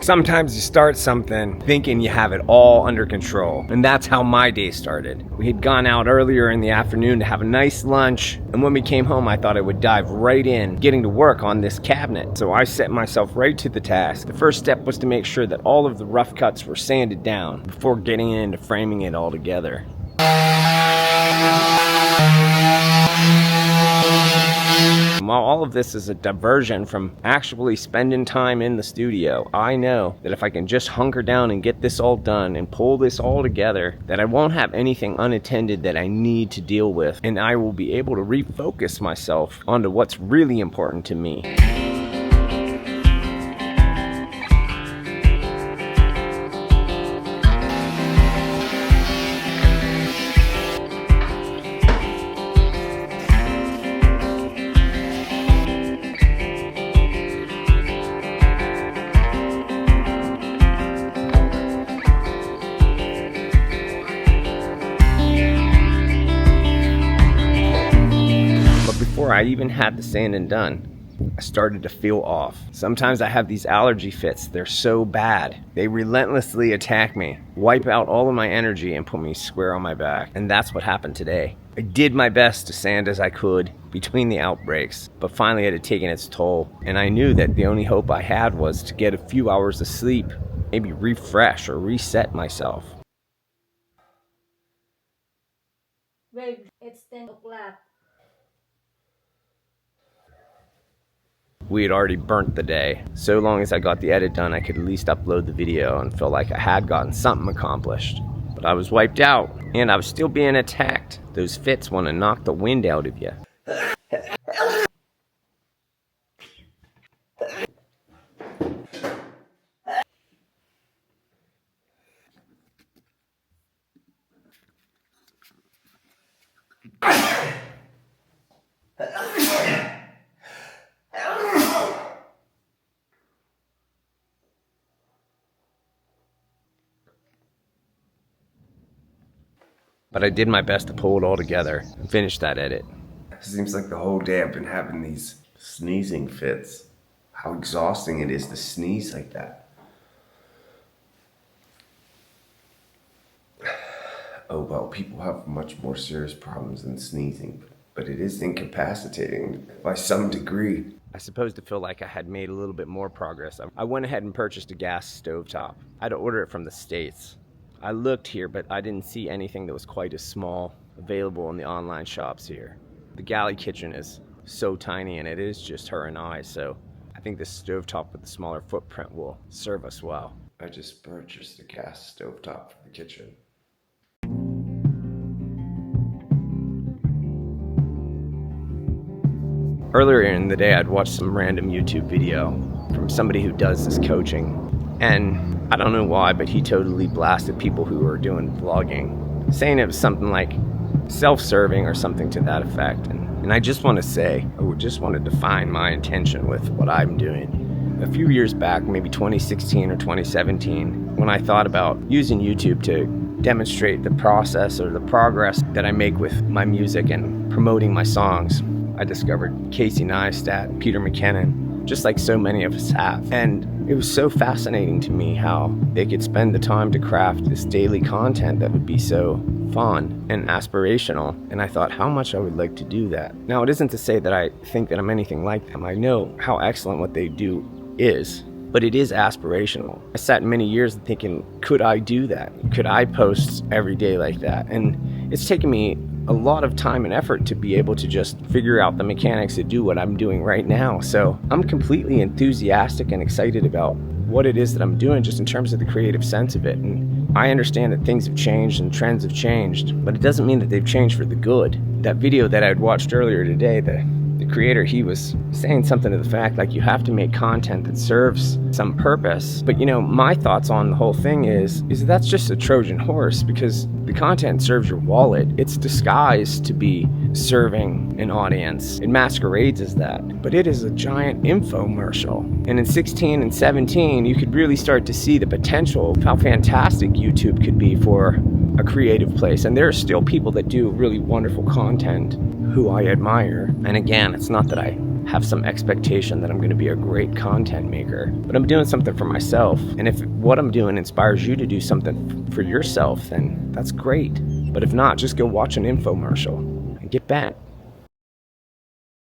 Sometimes you start something thinking you have it all under control, and that's how my day started. We had gone out earlier in the afternoon to have a nice lunch, and when we came home I thought I would dive right in, getting to work on this cabinet. So I set myself right to the task. The first step was to make sure that all of the rough cuts were sanded down before getting into framing it all together. While all of this is a diversion from actually spending time in the studio, I know that if I can just hunker down and get this all done and pull this all together, that I won't have anything unattended that I need to deal with, and I will be able to refocus myself onto what's really important to me. Before I even had the sanding done, I started to feel off. Sometimes I have these allergy fits. They're so bad. They relentlessly attack me, wipe out all of my energy, and put me square on my back. And that's what happened today. I did my best to sand as I could between the outbreaks, but finally it had taken its toll. And I knew that the only hope I had was to get a few hours of sleep, maybe refresh or reset myself. Babe, it's 10 o'clock. We had already burnt the day. So long as I got the edit done, I could at least upload the video and feel like I had gotten something accomplished. But I was wiped out, and I was still being attacked. Those fits want to knock the wind out of you. But I did my best to pull it all together and finish that edit. It seems like the whole day I've been having these sneezing fits. How exhausting it is to sneeze like that. Oh well, people have much more serious problems than sneezing, but it is incapacitating by some degree. I suppose to feel like I had made a little bit more progress, I went ahead and purchased a gas stovetop. I had to order it from the States. I looked here, but I didn't see anything that was quite as small available in the online shops here. The galley kitchen is so tiny, and it is just her and I, so I think this stovetop with the smaller footprint will serve us well. I just purchased a gas stovetop for the kitchen. Earlier in the day, I'd watched some random YouTube video from somebody who does this coaching, and I don't know why, but he totally blasted people who were doing vlogging, saying it was something like self-serving or something to that effect. And I just want to say, I would just want to define my intention with what I'm doing. A few years back, maybe 2016 or 2017, when I thought about using YouTube to demonstrate the process or the progress that I make with my music and promoting my songs, I discovered Casey Neistat, Peter McKinnon, just like so many of us have. And it was so fascinating to me how they could spend the time to craft this daily content that would be so fun and aspirational. And I thought how much I would like to do that. Now, it isn't to say that I think that I'm anything like them. I know how excellent what they do is, but it is aspirational. I sat many years thinking, could I do that? Could I post every day like that? And it's taken me a lot of time and effort to be able to just figure out the mechanics to do what I'm doing right now. So I'm completely enthusiastic and excited about what it is that I'm doing just in terms of the creative sense of it. And I understand that things have changed and trends have changed, but it doesn't mean that they've changed for the good. That video that I'd watched earlier today, the creator, he was saying something to the fact like you have to make content that serves some purpose. But you know, my thoughts on the whole thing is that's just a Trojan horse, because the content serves your wallet. It's disguised to be serving an audience. It masquerades as that, but it is a giant infomercial. And in 16 and 17, you could really start to see the potential of how fantastic YouTube could be for a creative place. And there are still people that do really wonderful content who I admire. And again, it's not that I have some expectation that I'm going to be a great content maker, but I'm doing something for myself. And if what I'm doing inspires you to do something for yourself, then that's great. But if not, just go watch an infomercial and get bent.